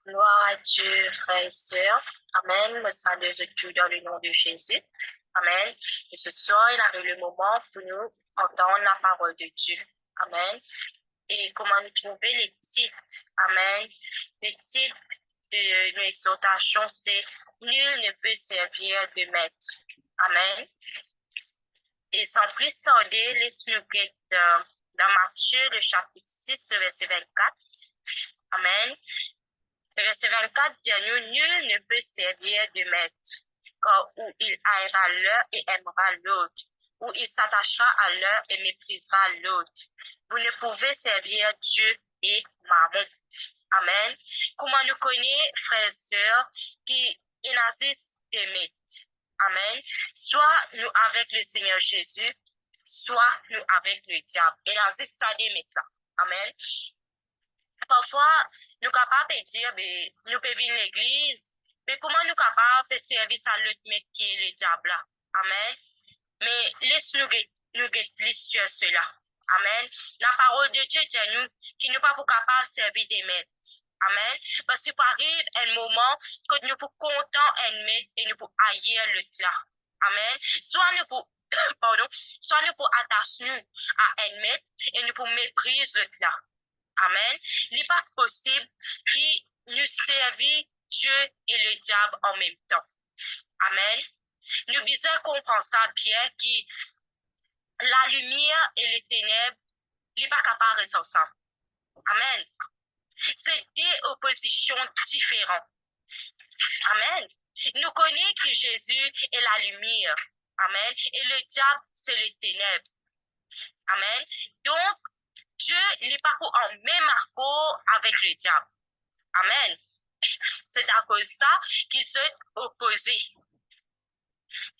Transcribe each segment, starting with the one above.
Gloire à Dieu, frères et sœurs. Amen. Me salue tout dans le nom de Jésus. Amen. Et ce soir, il arrive le moment pour nous entendre la parole de Dieu. Amen. Et comment nous trouver les titres. Amen. Les titres de l'exhortation, c'est Nul ne peut servir de maître. Amen. Et sans plus tarder, laisse-nous dans Matthieu, le chapitre 6, le verset 24. Amen. Le verset 24 dit à nous, nul ne peut servir de maître, car où il haïra l'un et aimera l'autre, où il s'attachera à l'un et méprisera l'autre. Vous ne pouvez servir Dieu et Mammon. Amen. Comment nous connaît, frères et sœurs, qui existe des maîtres. Amen. Soit nous avec le Seigneur Jésus, soit nous avec le diable. Il existe ça des maîtres. Amen. Parfois, nous sommes capables de dire, nous pouvons venir à l'église, mais comment nous sommes capables de faire service à l'autre maître qui est le diable? Amen. Mais laisse-nous nous sur cela. Amen. La parole de Dieu dit à nous qui nous pas capables de servir des maîtres. Amen. Parce qu'il arrive un moment que nous pouvons content un maître et nous pouvons haïr l'autre là. Amen. Soit nous pouvons soit nous pouvons attacher nous à un maître et nous pouvons mépriser l'autre là. Amen. Il n'est pas possible que nous servions Dieu et le diable en même temps. Amen. Nous devons comprendre ça bien, que la lumière et les ténèbres ne sont pas capables de rester ensemble. Amen. C'est des oppositions différentes. Amen. Nous connaissons que Jésus est la lumière. Amen. Et le diable, c'est les ténèbres. Amen. Donc, Dieu n'est pas en même accord avec le diable. Amen. C'est à cause de ça qu'ils sont opposés.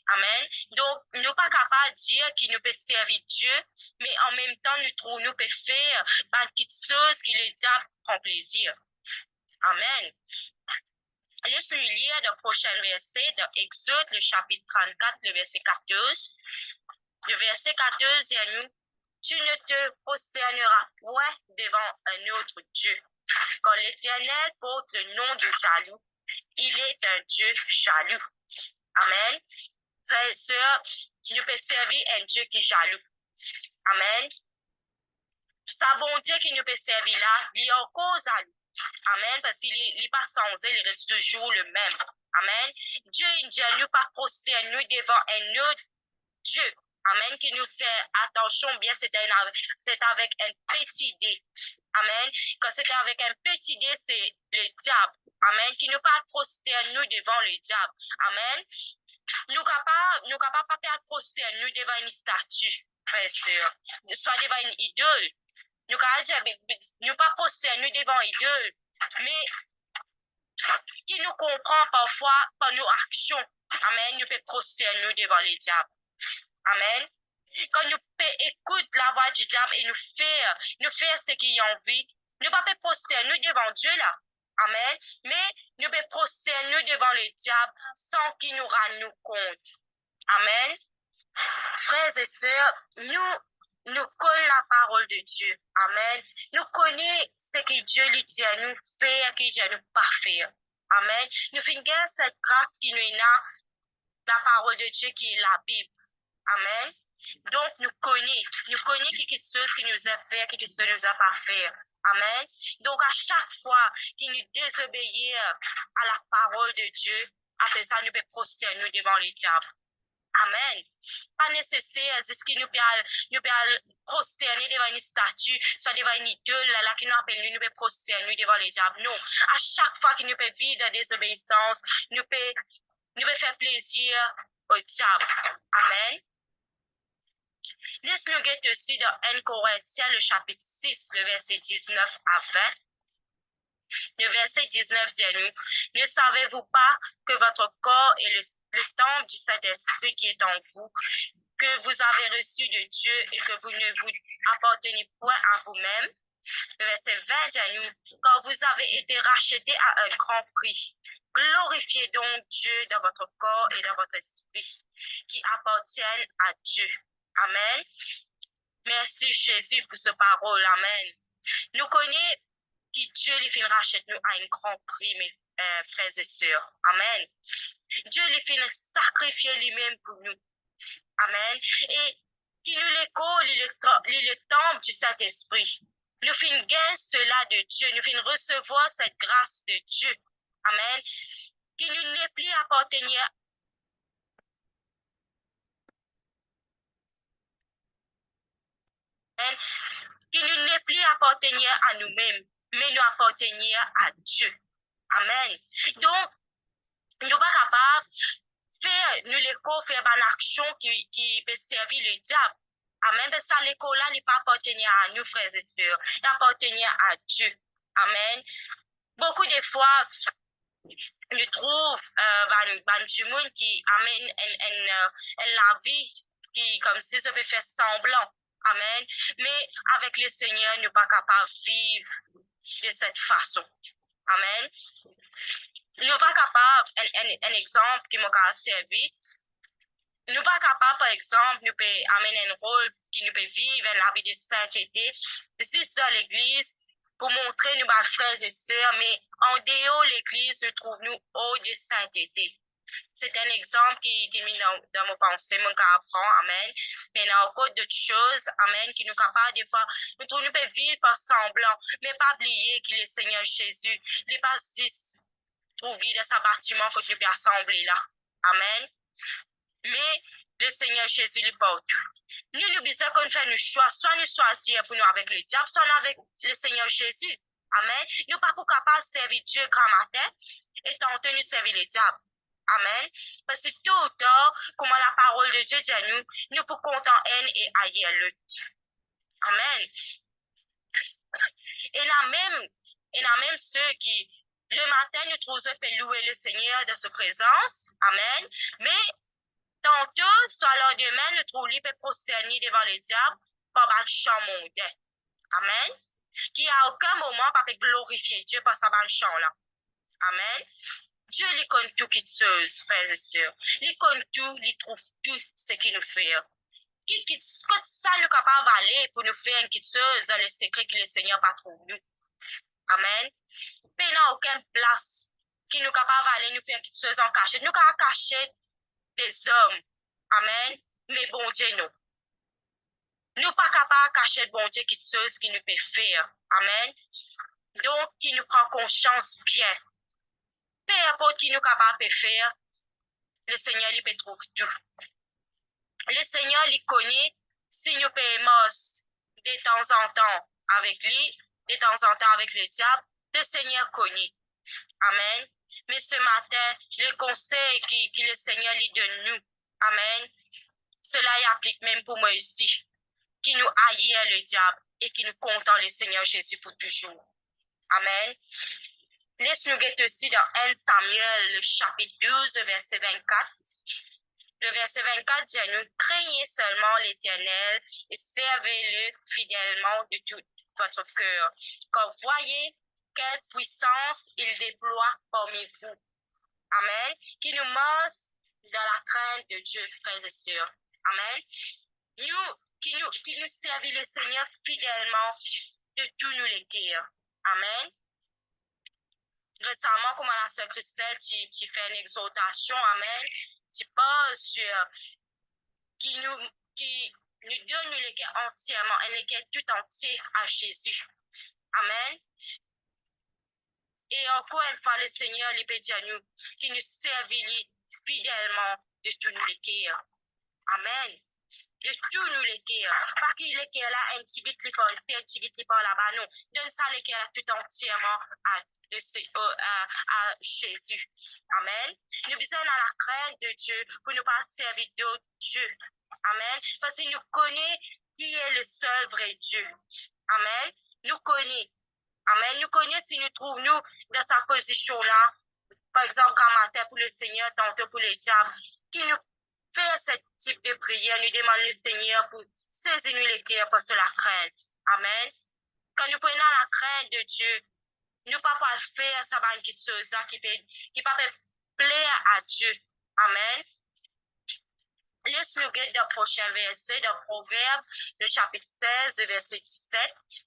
Amen. Donc, nous ne sommes pas capables de dire qu'il nous peut servir Dieu, mais en même temps, nous pouvons faire des choses qui le diable prend plaisir. Amen. Laisse-nous lire le prochain verset dans Exode, le chapitre 34, le verset 14. Le verset 14 dit à nous, tu ne te prosterneras point devant un autre Dieu. Quand l'Éternel porte le nom de jaloux, il est un Dieu jaloux. Amen. Frères et sœurs, nous pouvons servir un Dieu qui est jaloux. Amen. Sa bonté qui nous peut servir là, il est en cause à nous. Amen. Parce qu'il n'est pas changé, il reste toujours le même. Amen. Dieu ne dit à nous pas prosterner devant un autre Dieu. Amen. Qui nous fait attention bien, c'est avec un petit dé. Amen. Quand c'est avec un petit dé, c'est le diable. Amen. Qui nous pas prosterner devant le diable. Amen. Nous ne pouvons pas faire prosterner devant une statue, frère et sœur. Soit devant une idole. Nous ne pouvons pas prosterner devant une idole. Mais qui nous comprend parfois par nos actions. Amen. Nous pouvons prosterner devant le diable. Amen. Quand nous pouvons écouter la voix du diable et nous faire ce qu'il y a envie, nous ne pouvons pas prosterner devant Dieu là. Amen. Mais nous pouvons prosterner devant le diable sans qu'il nous rende compte. Amen. Frères et sœurs, nous connaissons la parole de Dieu. Amen. Nous connaissons ce que Dieu lui dit à nous faire, que Dieu nous pas faire. Amen. Nous finissons cette grâce qui nous est là, la parole de Dieu qui est la Bible. Amen. Donc, nous connaissons quelque chose qui nous a fait, quelque chose qui nous a pas fait. Amen. Donc, à chaque fois qu'il nous désobéit à la parole de Dieu, après ça, nous pouvons prosterner devant le diable. Amen. Pas nécessaire, c'est ce qui nous peut prosterner devant une statue, soit devant une idole, là, qui nous appelle, nous peut prosterner devant le diable. Non. À chaque fois qu'il nous peut vivre de désobéissance, nous peut faire plaisir au diable. Amen. Laisse-nous guetter aussi dans 1 Corinthiens, le chapitre 6, le verset 19 à 20. Le verset 19 dit à nous, ne savez-vous pas que votre corps est le temple du Saint-Esprit qui est en vous, que vous avez reçu de Dieu et que vous ne vous appartenez point à vous-même? Le verset 20 dit à nous, quand vous avez été rachetés à un grand prix, glorifiez donc Dieu dans votre corps et dans votre esprit, qui appartiennent à Dieu. Amen. Merci Jésus pour ce parole. Amen. Nous connaissons qui Dieu les fait racheter nous à un grand prix, mes frères et sœurs. Amen. Dieu les fait sacrifier lui-même pour nous. Amen. Et qui nous l'écho, le temple du Saint-Esprit. Nous finissons gagner cela de Dieu. Nous finissons recevoir cette grâce de Dieu. Amen. Qui nous n'est plus appartenir. Amen. Qui nous n'est plus appartenir à nous-mêmes, mais nous appartenir à Dieu. Amen. Donc, nous ne sommes pas capables de faire, nous l'écho, faire une action qui peut servir le diable. Amen. Mais ça, l'écho là, il n'est pas appartenir à nous, frères et sœurs. Il appartenir à Dieu. Amen. Beaucoup de fois, nous trouvons du monde qui amène la vie qui, comme si ça peut faire semblant. Amen. Mais avec le Seigneur, nous ne sommes pas capables de vivre de cette façon. Amen. Nous ne sommes pas capables, un exemple qui m'a servi, nous ne sommes pas capables, par exemple, nous pouvons amener un rôle qui nous peut vivre la vie de sainteté, ici dans l'église, pour montrer nos frères et sœurs, mais en dehors de l'église, nous trouvons hors de sainteté. C'est un exemple qui est mis dans mon pensée, mon apprend, amen. Mais il y a encore d'autres choses, amen, qui nous capables des fois, nous pouvons vivre par semblant, mais pas oublier qu'il est Seigneur Jésus, il n'est pas juste trouver dans sa bâtiment que tu peux assembler là. Amen. Mais le Seigneur Jésus est partout. Nous nous disons qu'on fait nos choix, soit nous choisir pour nous avec le diable, soit avec le Seigneur Jésus. Amen. Nous ne sommes pas capables de servir Dieu grand matin et tenter de servir le diable. Amen. Parce que tout ou tard, comme la parole de Dieu dit à nous, nous pouvons compter en haine et haïr l'autre. Amen. Et là même ceux qui, le matin, nous trouvent peut louer le Seigneur de sa présence. Amen. Mais tantôt, soit le lendemain, nous trouvons peut prosterner devant le diable par un chant mondain. Amen. Qui à aucun moment pas peut glorifier Dieu par sa chant là. Amen. Dieu lui connaît tout qui chose, frères et sœurs. Il connaît tout, il trouve tout ce qu'il nous fait. Quand ça nous capable d'aller pour nous faire une petite chose dans le secret que le Seigneur pas trouvé nous. Amen. Mais il n'y a aucune place qui nous capable d'aller nous faire une petite chose en cachette. Nous capable cacher les hommes. Amen. Mais bon Dieu, non. Nous pas capable de cacher bon Dieu quelque chose qui nous peut faire. Amen. Donc, qui nous prend conscience bien. Peu importe qui nous capable de faire, le Seigneur, il peut trouver tout. Le Seigneur, il connaît si nous payons de temps en temps avec lui, de temps en temps avec le diable, le Seigneur connaît. Amen. Mais ce matin, le conseil que le Seigneur lui donne nous, amen, cela y applique même pour moi ici, qui nous haïr le diable et qui nous compte le Seigneur Jésus pour toujours. Amen. Laisse-nous guetter aussi dans 1 Samuel, le chapitre 12, verset 24. Le verset 24 dit à nous, craignez seulement l'Éternel et servez-le fidèlement de tout votre cœur. Car voyez quelle puissance il déploie parmi vous. Amen. Qui nous mange dans la crainte de Dieu, frères et sœurs. Amen. Qui nous servons le Seigneur fidèlement de tous nos les cœurs. Amen. Récemment, comme la sœur Christelle, tu fais une exhortation, amen. Tu parles sur qui nous donne le cœur entièrement, et le cœur tout entier à Jésus. Amen. Et encore une fois, le Seigneur, il peut dire à nous, qui nous servit fidèlement de tous nos cœurs. Amen. De tous nous les cœurs. Pas qu'il les cœurs là, un petit vite par ici, un petit vite par là-bas, non. Donne ça les cœurs tout entièrement à Jésus. Amen. Nous besoin dans la crainte de Dieu pour ne pas servir d'autres dieux. Amen. Parce qu'il nous connaît qui est le seul vrai Dieu. Amen. Nous connaît. Amen. Nous connaît si nous trouvons nous dans sa position là. Par exemple, quand matin pour le Seigneur, tantôt pour les diables. Qui nous fait ce type de prière, nous demandons le Seigneur pour saisir nous les cœurs parce que la crainte. Amen. Quand nous prenons la crainte de Dieu, nous pas pas faire ça quelque chose qui peut plaire à Dieu. Amen. Laisse-nous regarder le prochain verset de Proverbe, le chapitre 16, le verset 17.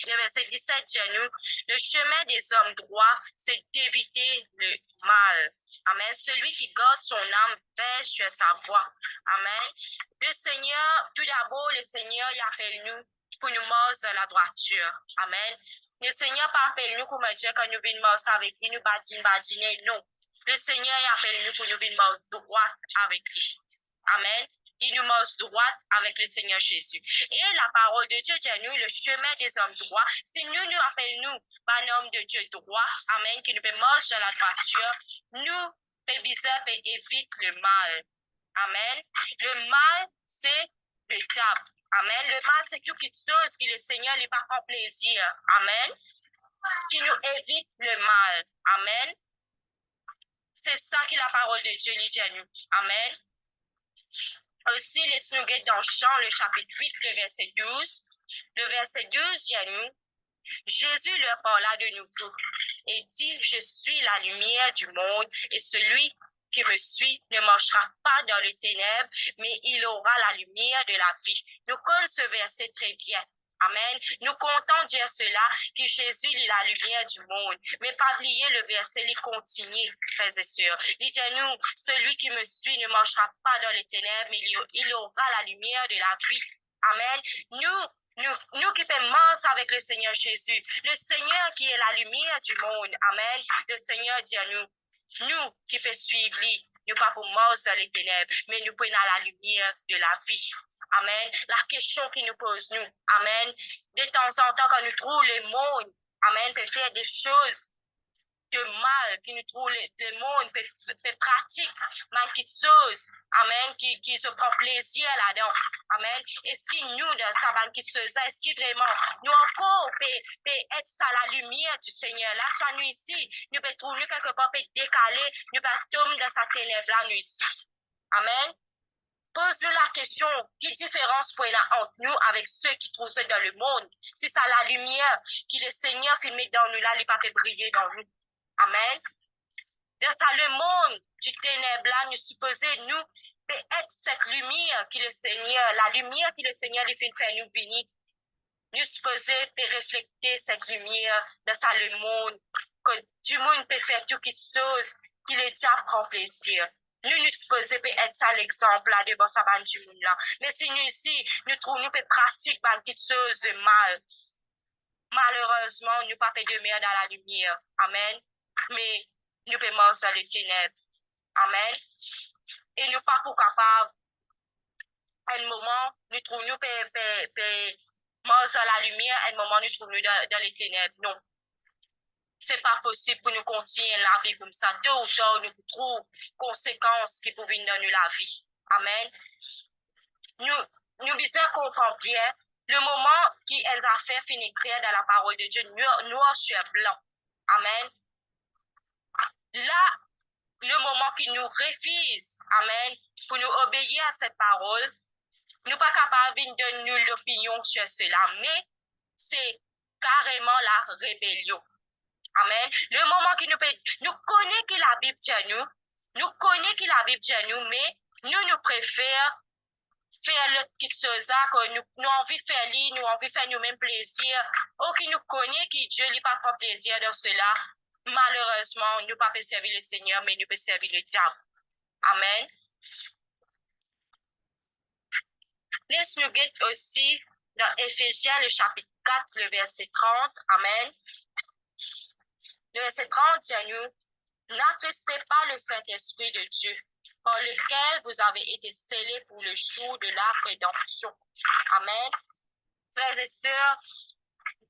Le verset 17 dit à nous, le chemin des hommes droits, c'est d'éviter le mal. Amen. Celui qui garde son âme veille sur sa voie. Amen. Le Seigneur, tout d'abord, le Seigneur, il appelle nous pour nous marcher dans la droiture. Amen. Le Seigneur pas appelle nous pour me dire que nous venons marcher avec lui, nous badiner, non. Le Seigneur il appelle nous pour nous venir marcher droit avec lui. Amen. Il nous marche droit avec le Seigneur Jésus. Et la parole de Dieu dit à nous, le chemin des hommes droits, si nous appelons par nom de Dieu droit, amen, qui nous peut marcher dans la droiture, nous, pébiser et évite le mal. Amen. Le mal, c'est le diable. Amen. Le mal, c'est toute chose que le Seigneur n'est pas en plaisir. Amen. Qui nous évite le mal. Amen. C'est ça que la parole de Dieu dit à nous. Amen. Aussi, laisse-nous guetter dans Jean, le chapitre 8, le verset 12. Le verset 12 dit à nous, Jésus leur parla de nouveau et dit, je suis la lumière du monde et celui qui me suit ne marchera pas dans les ténèbres, mais il aura la lumière de la vie. Nous connaissons ce verset très bien. Amen. Nous comptons dire cela, que Jésus est la lumière du monde. Mais pas oublier le verset, il continue, frères et sœurs. Il dit à nous, celui qui me suit ne marchera pas dans les ténèbres, mais il aura la lumière de la vie. Amen. Nous qui faisons marcher avec le Seigneur Jésus, le Seigneur qui est la lumière du monde. Amen. Le Seigneur dit à nous qui faisons suivre lui, nous pas pour marcher dans les ténèbres, mais nous prenons la lumière de la vie. Amen. La question qui nous pose, nous, amen, de temps en temps, quand nous trouvons le monde, amen, peut faire des choses de mal, qui nous trouvent le monde, peut pratique, mal qui chose, amen, qui se prend plaisir là-dedans, amen. Est-ce que nous, dans sa bande qui se faisait, est-ce que vraiment, nous encore, peut être ça la lumière du Seigneur, là, soit nous ici, nous peut trouver quelque part, peut décaler, nous peut tomber dans sa ténèbre là, nous ici. Amen. Pose-nous la question, quelle différence pour entre nous avec ceux qui trouvent ça dans le monde? Si ça la lumière que le Seigneur fait mettre dans nous là, il pas fait briller dans nous. Amen. Dans le monde du ténèbre là, nous supposons nous peut être cette lumière que le Seigneur, la lumière que le Seigneur lui fait faire nous venir. Nous supposons peut refléter cette lumière dans le monde, que du monde peut faire toute chose qui le diable prend plaisir. Nous supposons être ça l'exemple là devant sa bande du monde là. Mais si nous ici, nous trouvons nous peut pratiquer quelque chose de mal. Malheureusement, nous pas de mer dans la lumière. Amen. Mais nous pouvons marcher dans les ténèbres. Amen. Et nous pas pour capable. À un moment, nous trouvons nous marcher dans la lumière, à un moment, nous trouvons nous dans les ténèbres. Non. C'est pas possible pour nous continuer la vie comme ça. Tôt ou tard, nous trouvons conséquences qui peuvent venir dans la vie. Amen. Nous besoin comprendre bien le moment qui elles a fait finir écrire dans la parole de Dieu, noir sur blanc. Amen. Là, le moment qui nous refuse, amen, pour nous obéir à cette parole, nous pas capables de donner l'opinion sur cela, mais c'est carrément la rébellion. Amen. Le moment qui nous connaissons que la Bible dit à nous connaissons que la Bible dit à nous, mais nous préférons faire l'autre petite chose là, que nous envie de faire lui, nous envie de faire nous-mêmes plaisir, ou qui nous connaît que Dieu n'a pas prend plaisir dans cela. Malheureusement, nous ne pouvons pas servir le Seigneur, mais nous pouvons servir le diable. Amen. Laisse-nous guetter aussi dans Éphésiens, le chapitre 4, le verset 30. Amen. Le verset 30 dit à nous, n'attristez pas le Saint-Esprit de Dieu, par lequel vous avez été scellés pour le jour de la rédemption. Amen. Frères et sœurs,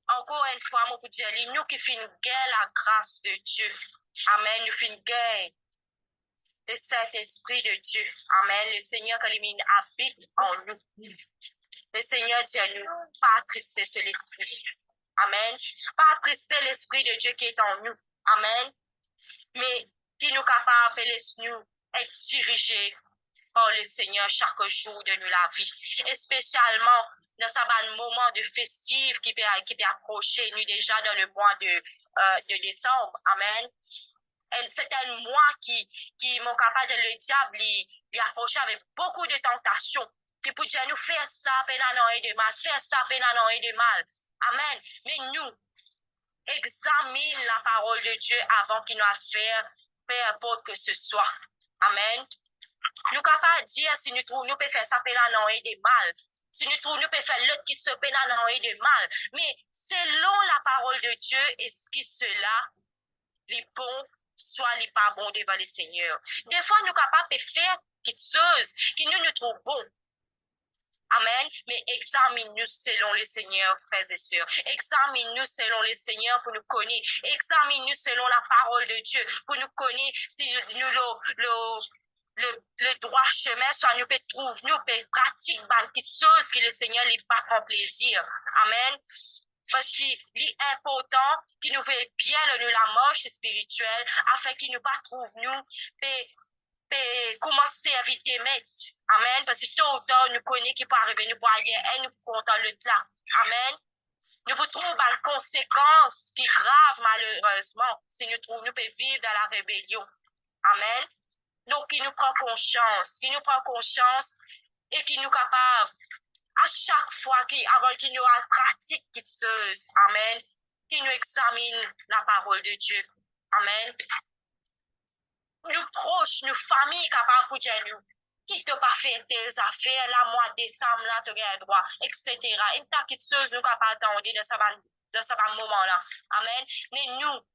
encore une fois, mon pour dire, nous qui finissons la grâce de Dieu. Amen. Nous finissons le Saint-Esprit de Dieu. Amen. Le Seigneur, quand il habite en nous. Le Seigneur dit à nous, pas attrister sur l'Esprit. Amen. Pas attrister l'Esprit de Dieu qui est en nous. Amen. Mais qui nous capable de laisser-nous être dirigés par le Seigneur chaque jour de nous la vie. Et spécialement dans ce moment de festif qui peut approcher nous déjà dans le mois de décembre. Amen. C'est un mois qui m'ont capable de le diable lui approcher avec beaucoup de tentations. Qui peut dire nous faire ça, peine à et de mal, faire ça, peine à et de mal. Amen. Mais nous, examine la parole de Dieu avant qu'il nous a fait peu importe que ce soit. Amen. Nous capables de dire si nous trouvons, nous pouvons faire ça pénal et de mal. Si nous trouvons, nous pouvons faire l'autre qui se pénal et de mal. Mais selon la parole de Dieu, est-ce que cela est bon, soit n'est pas bon devant le Seigneur. Des fois, nous sommes capables de faire quelque chose qui nous trouve bon. Amen. Mais examine-nous selon le Seigneur, frères et sœurs. Examine-nous selon le Seigneur pour nous connaître. Examine-nous selon la parole de Dieu pour nous connaître si nous le droit chemin, soit nous peut trouver, nous peut pratiquer quelque chose que le Seigneur n'est pas en plaisir. Amen. Parce qu'il est important qu'il nous veille bien la marche spirituelle afin qu'il nous pas trouve nous commencer à vite mettre. Amen. Parce que tôt ou tard, nous connaissons qui peut arriver, nous pouvons aller et nous pouvons dans le là. Amen. Nous pouvons trouver une conséquence qui est grave, malheureusement, si nous trouvons, nous pouvons vivre dans la rébellion. Amen. Donc, qui nous prend conscience et qui nous capable, à chaque fois avant qu'il nous pratique quelque chose. Amen. Qui nous examine la parole de Dieu. Amen. Nous proches, nous familles capables de dire nous, qui t'a pas fait tes affaires, là, mois de décembre, là, tu as droit, etc. Et t'as quelque chose, nous capables d'attendre de ce moment-là. Amen. Mais nous,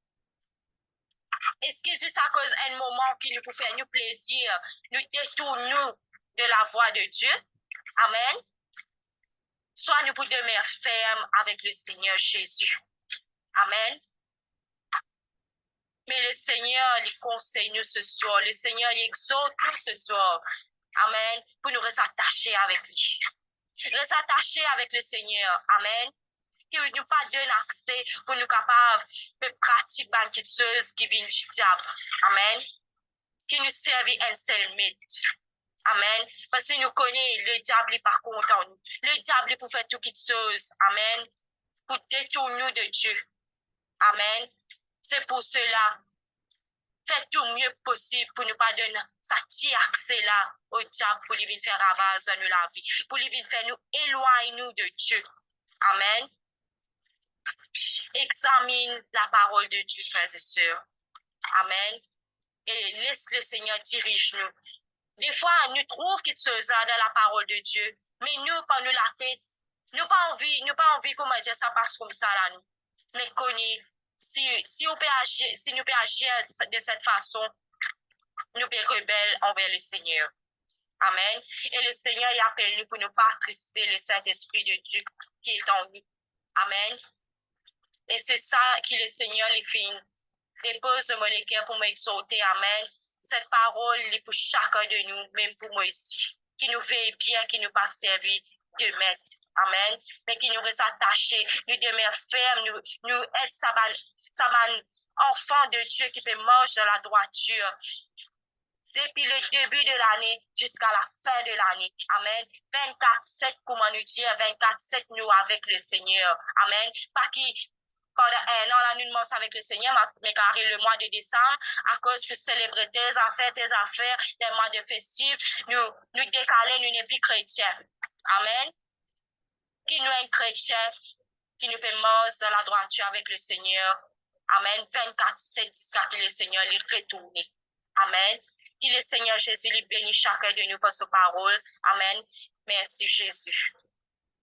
est-ce que c'est à cause d'un moment qui nous peut faire nous plaisir, nous détournons de la voie de Dieu? Amen. Soit nous pouvons demeurer fermes avec le Seigneur Jésus. Amen. Mais le Seigneur, il conseille nous ce soir. Le Seigneur, il exhorte nous ce soir. Amen. Pour nous rester attachés avec lui. Rester attachés avec le Seigneur. Amen. Qu'il ne nous pas donne accès pour nous capables de pratiquer quelque chose qui vient du diable. Amen. Qui nous serve un seul mythe. Amen. Parce que nous connaissons le diable n'est pas content. Le diable est pour faire toutes choses. Amen. Pour détourner nous de Dieu. Amen. C'est pour cela. Faites tout le mieux possible pour ne pas donner ça accès là au diable pour lui faire ravage dans la vie. Pour lui faire nous éloigner nous de Dieu. Amen. Examine la parole de Dieu, frères et sœurs. Amen. Et laisse le Seigneur diriger nous. Des fois, nous trouvons quelque chose dans la parole de Dieu, mais nous, par nous la tête, nous pas envie, comment dire, ça passe comme ça là, nous. Mais connaît, si nous pouvons agir de cette façon, nous pouvons rebelles envers le Seigneur. Amen. Et le Seigneur y appelle nous pour ne pas attrister le Saint-Esprit de Dieu qui est en nous. Amen. Et c'est ça que le Seigneur les fait. Dépose mon cœur pour m'exhorter. Amen. Cette parole est pour chacun de nous, même pour moi ici. Qui nous veille bien, qui nous pas servi de maître. Amen. Mais qui nous reste attachés, nous demeure fermes, nous aide ça enfant de Dieu qui peut marcher dans la droiture. Depuis le début de l'année jusqu'à la fin de l'année. Amen. 24/7, comment nous dire, 24/7, nous avec le Seigneur. Amen. Pas qui pendant un an, là, nous commençons avec le Seigneur, mais car le mois de décembre, à cause de célébrer tes affaires, des mois de festifs, nous décaler une vie chrétienne. Amen. Qui nous est chrétien, qui nous permet dans la droiture avec le Seigneur. Amen. 24/7, jusqu'à que le Seigneur les retourne. Amen. Que le Seigneur Jésus lui bénisse chacun de nous pour sa parole. Amen. Merci Jésus.